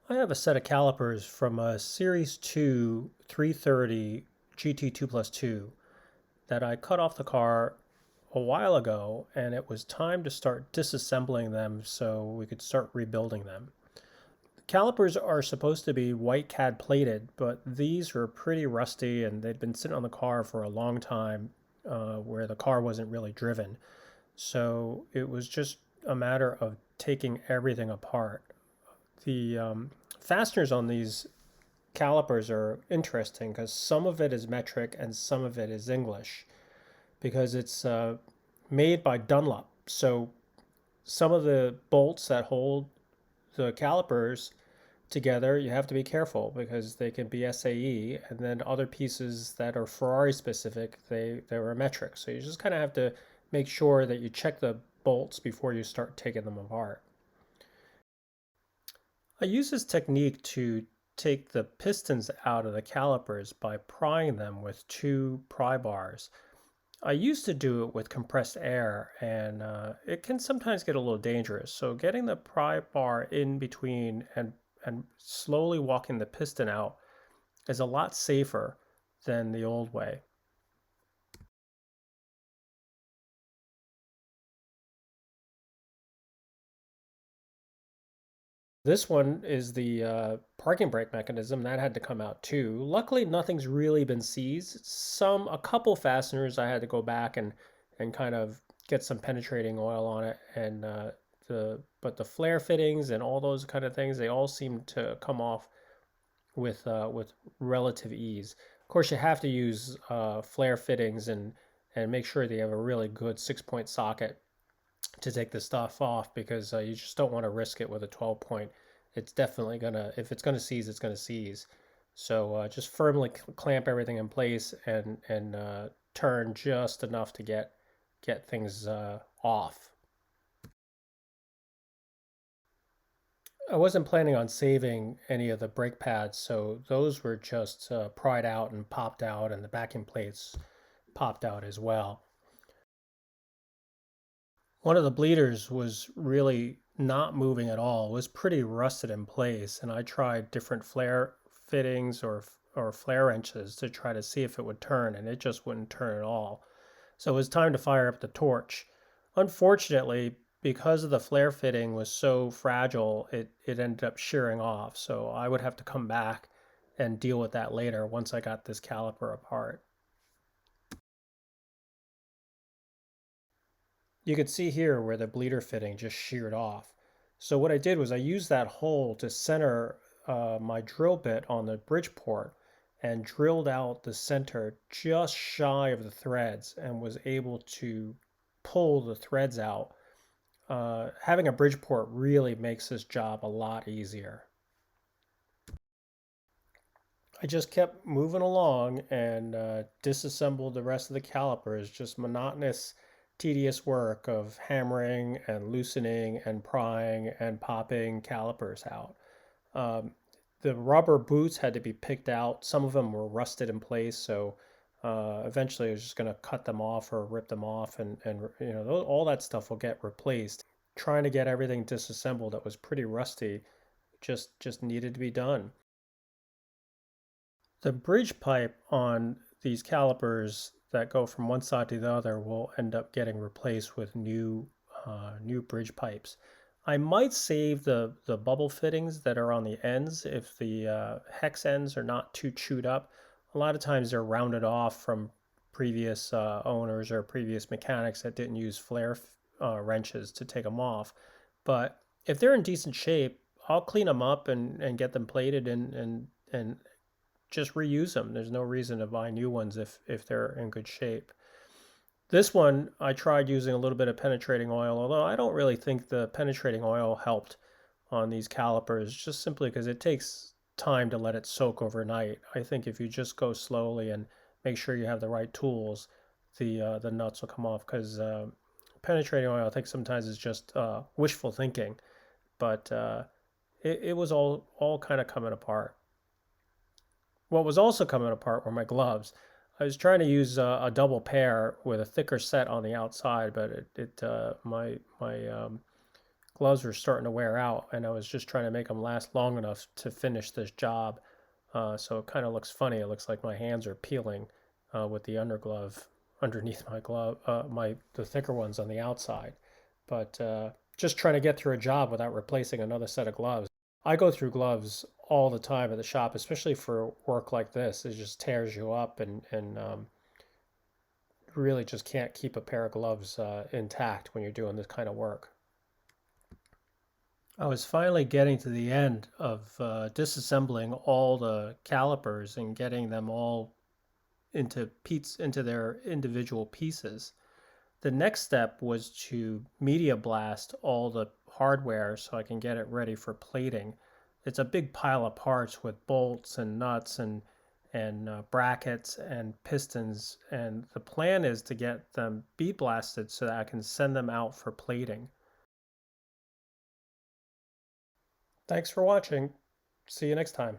I have a set of calipers from a Series 2 330 GT 2 plus 2 that I cut off the car a while ago, and it was time to start disassembling them so we could start rebuilding them. The calipers are supposed to be white cad plated, but these were pretty rusty and they'd been sitting on the car for a long time where the car wasn't really driven. So it was just a matter of taking everything apart. The fasteners on these calipers are interesting because some of it is metric and some of it is English because it's made by Dunlop. So some of the bolts that hold the calipers together, you have to be careful because they can be SAE, and then other pieces that are Ferrari specific, they were metric. So you just kind of have to make sure that you check the bolts before you start taking them apart. I use this technique to take the pistons out of the calipers by prying them with two pry bars. I used to do it with compressed air, and it can sometimes get a little dangerous. So getting the pry bar in between and slowly walking the piston out is a lot safer than the old way. This one is the parking brake mechanism that had to come out too. Luckily, nothing's really been seized. A couple fasteners I had to go back and kind of get some penetrating oil on it, and but the flare fittings and all those kind of things, they all seem to come off with relative ease. Of course, you have to use flare fittings and make sure that you have a really good 6-point socket to take the stuff off because you just don't want to risk it with a 12 point. It's definitely gonna, if it's gonna seize, it's gonna seize. So just firmly clamp everything in place and turn just enough to get things off. I wasn't planning on saving any of the brake pads, so those were just pried out and popped out, and the backing plates popped out as well. One of the bleeders was really not moving at all. It was pretty rusted in place, and I tried different flare fittings or flare wrenches to try to see if it would turn, and it just wouldn't turn at all. So it was time to fire up the torch. Unfortunately, because of the flare fitting was so fragile, it ended up shearing off. So I would have to come back and deal with that later once I got this caliper apart. You can see here where the bleeder fitting just sheared off. So what I did was I used that hole to center my drill bit on the bridge port and drilled out the center just shy of the threads and was able to pull the threads out. Having a bridge port really makes this job a lot easier. I just kept moving along and disassembled the rest of the calipers, just monotonous, tedious work of hammering and loosening and prying and popping calipers out. Um, the rubber boots had to be picked out. Some of them were rusted in place, so eventually I was just going to cut them off or rip them off, and all that stuff will get replaced. Trying to get everything disassembled that was pretty rusty just needed to be done. The bridge pipe on these calipers that go from one side to the other will end up getting replaced with new bridge pipes. I might save the bubble fittings that are on the ends if the hex ends are not too chewed up. A lot of times they're rounded off from previous owners or previous mechanics that didn't use flare wrenches to take them off. But if they're in decent shape, I'll clean them up and get them plated and just reuse them. There's no reason to buy new ones if they're in good shape. This one, I tried using a little bit of penetrating oil, although I don't really think the penetrating oil helped on these calipers, just simply because it takes time to let it soak overnight. I think if you just go slowly and make sure you have the right tools, the nuts will come off. Because penetrating oil, I think sometimes is just wishful thinking, but it was all kind of coming apart. What was also coming apart were my gloves. I was trying to use a double pair with a thicker set on the outside, but my gloves were starting to wear out, and I was just trying to make them last long enough to finish this job. So it kind of looks funny. It looks like my hands are peeling with the underglove underneath my glove, the thicker ones on the outside. But just trying to get through a job without replacing another set of gloves. I go through gloves all the time at the shop, especially for work like this. It just tears you up, and really just can't keep a pair of gloves intact when you're doing this kind of work. I was finally getting to the end of disassembling all the calipers and getting them all into their individual pieces. The next step was to media blast all the hardware so I can get it ready for plating. It's a big pile of parts with bolts and nuts and brackets and pistons, and the plan is to get them bead blasted so that I can send them out for plating. Thanks for watching. See you next time.